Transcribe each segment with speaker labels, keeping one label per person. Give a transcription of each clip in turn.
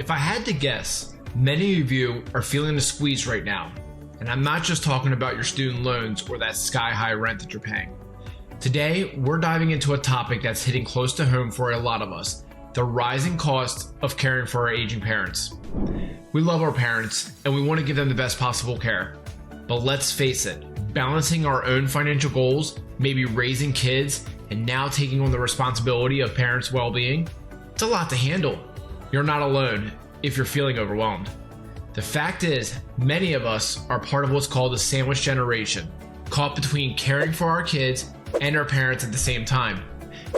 Speaker 1: If I had to guess, many of you are feeling the squeeze right now. And I'm not just talking about your student loans or that sky-high rent that you're paying. Today, we're diving into a topic that's hitting close to home for a lot of us, the rising cost of caring for our aging parents. We love our parents, and we want to give them the best possible care. But let's face it, balancing our own financial goals, maybe raising kids, and now taking on the responsibility of parents' well-being, it's a lot to handle. You're not alone if you're feeling overwhelmed. The fact is, many of us are part of what's called the sandwich generation, caught between caring for our kids and our parents at the same time.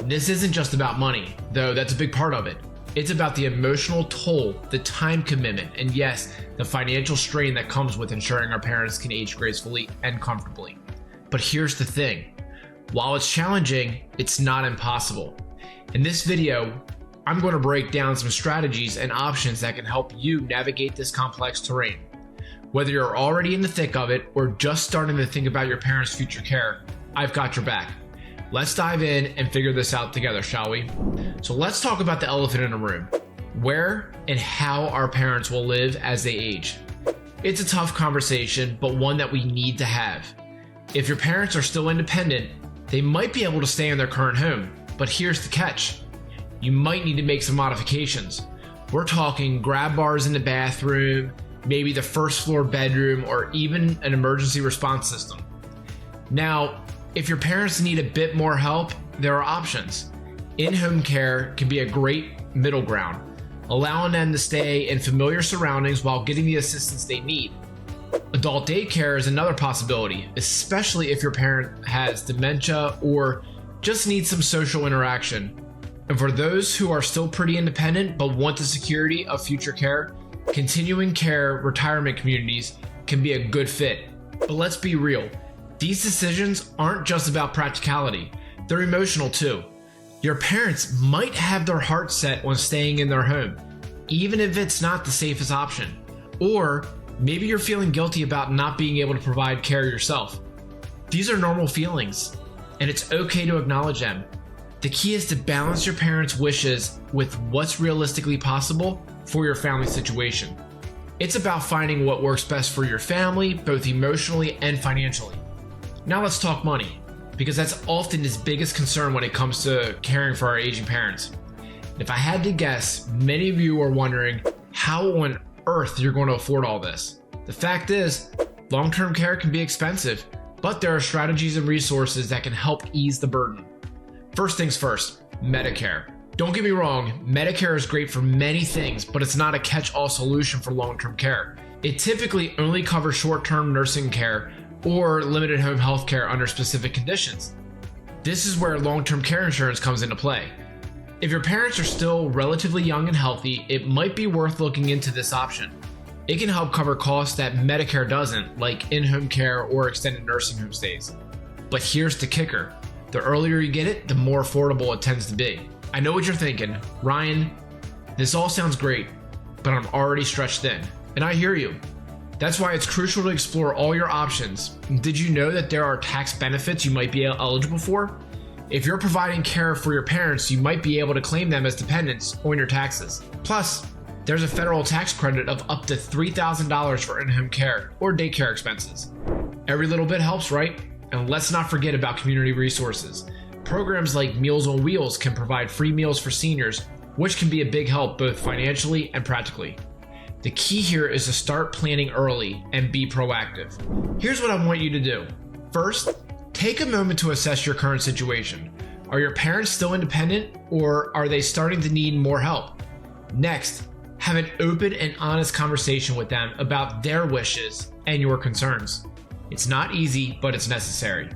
Speaker 1: This isn't just about money, though that's a big part of it. It's about the emotional toll, the time commitment, and yes, the financial strain that comes with ensuring our parents can age gracefully and comfortably. But here's the thing. While it's challenging, it's not impossible. In this video, I'm going to break down some strategies and options that can help you navigate this complex terrain. Whether you're already in the thick of it or just starting to think about your parents' future care, I've got your back. Let's dive in and figure this out together, shall we? So let's talk about the elephant in the room. Where and how our parents will live as they age. It's a tough conversation, but one that we need to have. If your parents are still independent, they might be able to stay in their current home, but here's the catch. You might need to make some modifications. We're talking grab bars in the bathroom, maybe the first floor bedroom, or even an emergency response system. Now, if your parents need a bit more help, there are options. In-home care can be a great middle ground, allowing them to stay in familiar surroundings while getting the assistance they need. Adult daycare is another possibility, especially if your parent has dementia or just needs some social interaction. And for those who are still pretty independent but want the security of future care, continuing care retirement communities can be a good fit. But let's be real. These decisions aren't just about practicality, they're emotional too. Your parents might have their heart set on staying in their home, even if it's not the safest option. Or maybe you're feeling guilty about not being able to provide care yourself. These are normal feelings, and it's okay to acknowledge them. The key is to balance your parents' wishes with what's realistically possible for your family situation. It's about finding what works best for your family, both emotionally and financially. Now let's talk money, because that's often his biggest concern when it comes to caring for our aging parents. If I had to guess, many of you are wondering how on earth you're going to afford all this. The fact is, long-term care can be expensive, but there are strategies and resources that can help ease the burden. First things first, Medicare. Don't get me wrong, Medicare is great for many things, but it's not a catch-all solution for long-term care. It typically only covers short-term nursing care or limited home health care under specific conditions. This is where long-term care insurance comes into play. If your parents are still relatively young and healthy, it might be worth looking into this option. It can help cover costs that Medicare doesn't, like in-home care or extended nursing home stays. But here's the kicker. The earlier you get it, the more affordable it tends to be. I know what you're thinking. Ryan, this all sounds great, but I'm already stretched thin. And I hear you. That's why it's crucial to explore all your options. Did you know that there are tax benefits you might be eligible for? If you're providing care for your parents, you might be able to claim them as dependents on your taxes. Plus, there's a federal tax credit of up to $3,000 for in-home care or daycare expenses. Every little bit helps, right? And let's not forget about community resources. Programs like Meals on Wheels can provide free meals for seniors, which can be a big help both financially and practically. The key here is to start planning early and be proactive. Here's what I want you to do. First, take a moment to assess your current situation. Are your parents still independent, or are they starting to need more help? Next, have an open and honest conversation with them about their wishes and your concerns. It's not easy, but it's necessary.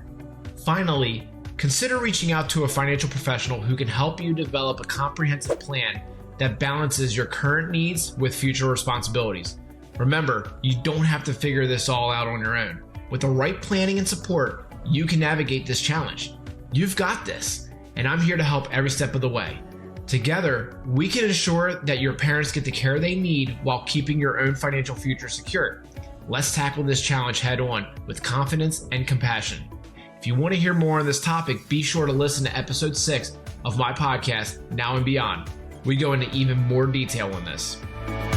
Speaker 1: Finally, consider reaching out to a financial professional who can help you develop a comprehensive plan that balances your current needs with future responsibilities. Remember, you don't have to figure this all out on your own. With the right planning and support, you can navigate this challenge. You've got this, and I'm here to help every step of the way. Together, we can ensure that your parents get the care they need while keeping your own financial future secure. Let's tackle this challenge head on with confidence and compassion. If you want to hear more on this topic, be sure to listen to episode 6 of my podcast, Now and Beyond. We go into even more detail on this. you.